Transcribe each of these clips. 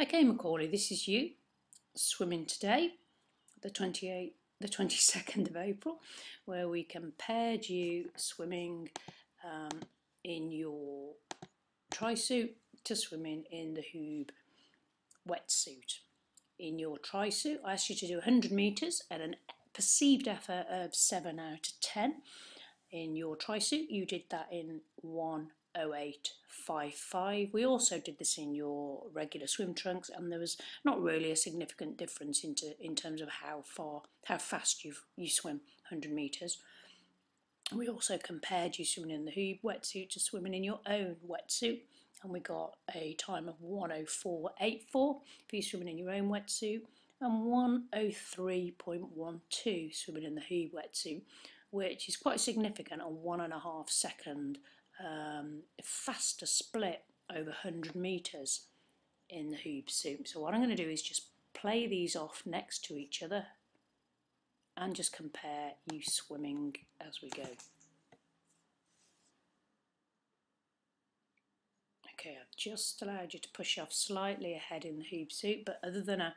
Okay, Macauley, this is you swimming today, the 22nd of April, where we compared you swimming in your tri-suit to swimming in the HUUB wetsuit. In your tri-suit, I asked you to do 100 metres at a perceived effort of 7 out of 10. In your tri-suit, you did that in 1:08:55. We also did this in your regular swim trunks, and there was not really a significant difference in terms of how fast you swim 100 metres. We also compared you swimming in the HUUB wetsuit to swimming in your own wetsuit, and we got a time of 1:04:84 for you swimming in your own wetsuit, and 1:03:12 swimming in the HUUB wetsuit, which is quite significant, a 1.5 second faster split over 100 metres in the HUUB suit. So what I'm going to do is just play these off next to each other and just compare you swimming as we go. Okay, I've just allowed you to push off slightly ahead in the HUUB suit, but other than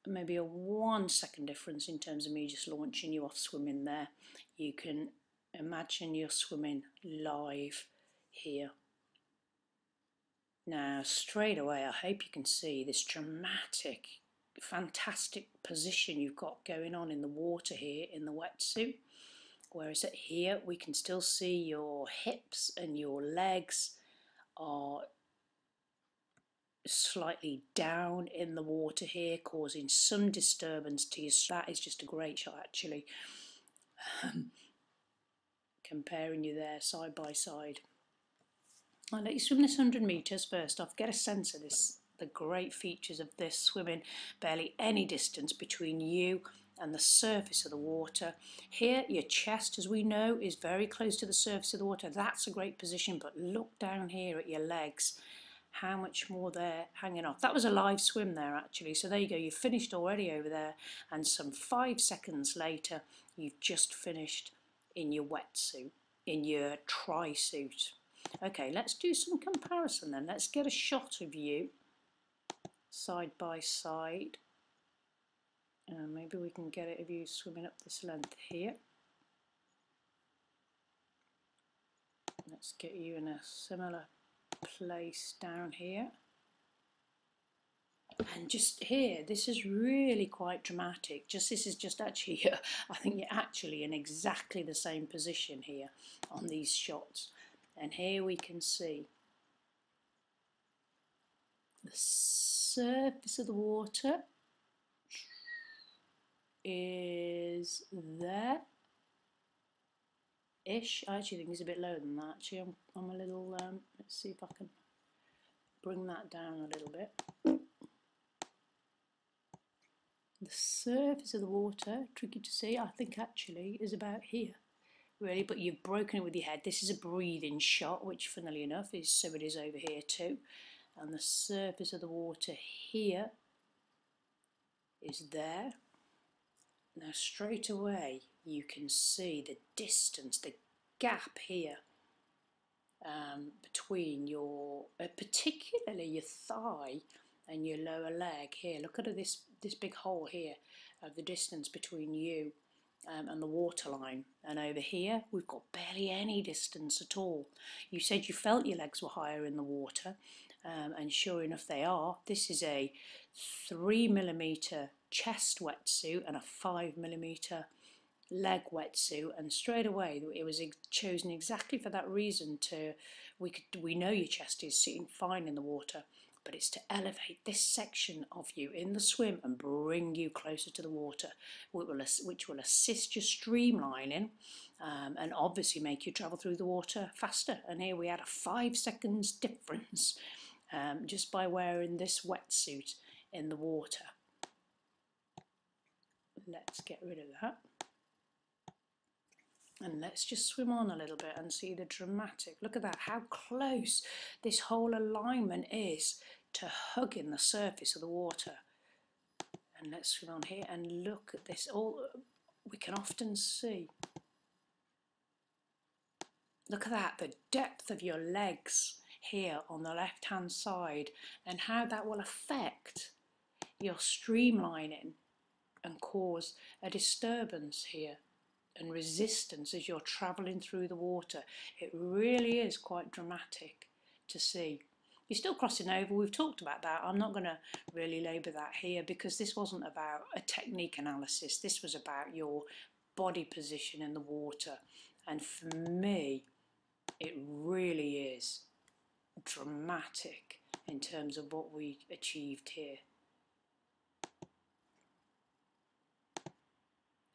maybe a 1 second difference in terms of me just launching you off swimming there, you can imagine you're swimming live here. Now straight away I hope you can see this dramatic, fantastic position you've got going on in the water here in the wetsuit, whereas at here we can still see your hips and your legs are slightly down in the water here, causing some disturbance to you. That is just a great shot actually. Comparing you there side by side. I'll let you swim this 100 metres first off, get a sense of this, the great features of this, swimming barely any distance between you and the surface of the water. Here your chest, as we know, is very close to the surface of the water. That's a great position, but look down here at your legs, how much more they're hanging off. That was a live swim there actually, so there you go, you've finished already over there, and some 5 seconds later you've just finished in your wetsuit, in your tri-suit. Okay, let's do some comparison then. Let's get a shot of you side by side. Maybe we can get it of you swimming up this length here. Let's get you in a similar place down here. And just here, this is really quite dramatic. This is just actually, I think you're actually in exactly the same position here on these shots. And here we can see the surface of the water is there ish. I actually think it's a bit lower than that. Actually, I'm a little, let's see if I can bring that down a little bit. The surface of the water, tricky to see, I think actually is about here, really, but you've broken it with your head. This is a breathing shot, which funnily enough is so it is over here too. And the surface of the water here is there. Now straight away you can see the distance, the gap here between your, particularly your thigh and your lower leg here. Look at this big hole here of the distance between you and the waterline, and over here we've got barely any distance at all. You said you felt your legs were higher in the water, and sure enough they are. This is a 3mm chest wetsuit and a 5mm leg wetsuit, and straight away it was chosen exactly for that reason. We know your chest is sitting fine in the water, but it's to elevate this section of you in the swim and bring you closer to the water, which will assist your streamlining and obviously make you travel through the water faster. And here we had a 5 seconds difference just by wearing this wetsuit in the water. Let's get rid of that. And let's just swim on a little bit and see the dramatic. Look at that, how close this whole alignment is to hugging the surface of the water. And let's swim on here and look at this. All we can often see. Look at that, the depth of your legs here on the left hand side, and how that will affect your streamlining and cause a disturbance here and resistance as you're travelling through the water. It really is quite dramatic to see. You're still crossing over, we've talked about that. I'm not going to really labour that here because this wasn't about a technique analysis, this was about your body position in the water. And for me, it really is dramatic in terms of what we achieved here.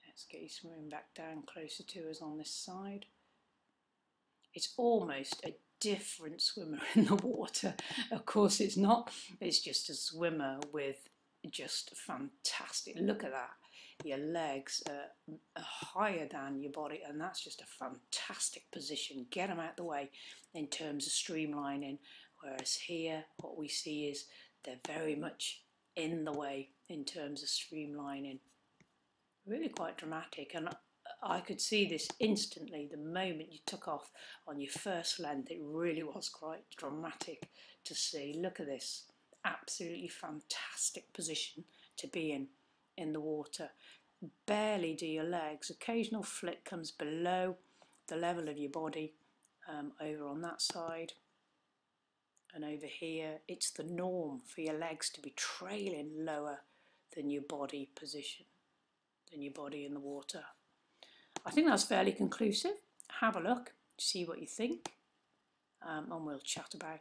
Let's get you swimming back down closer to us on this side. It's almost a different swimmer in the water. Of course it's not, it's just a swimmer with just fantastic, look at that, your legs are higher than your body, and that's just a fantastic position. Get them out the way in terms of streamlining, whereas here what we see is they're very much in the way in terms of streamlining. Really quite dramatic, and I could see this instantly the moment you took off on your first length. It really was quite dramatic to see. Look at this, absolutely fantastic position to be in the water. Barely do your legs, occasional flick comes below the level of your body, over on that side, and over here it's the norm for your legs to be trailing lower than your body position, than your body in the water. I think that's fairly conclusive. Have a look, see what you think, and we'll chat about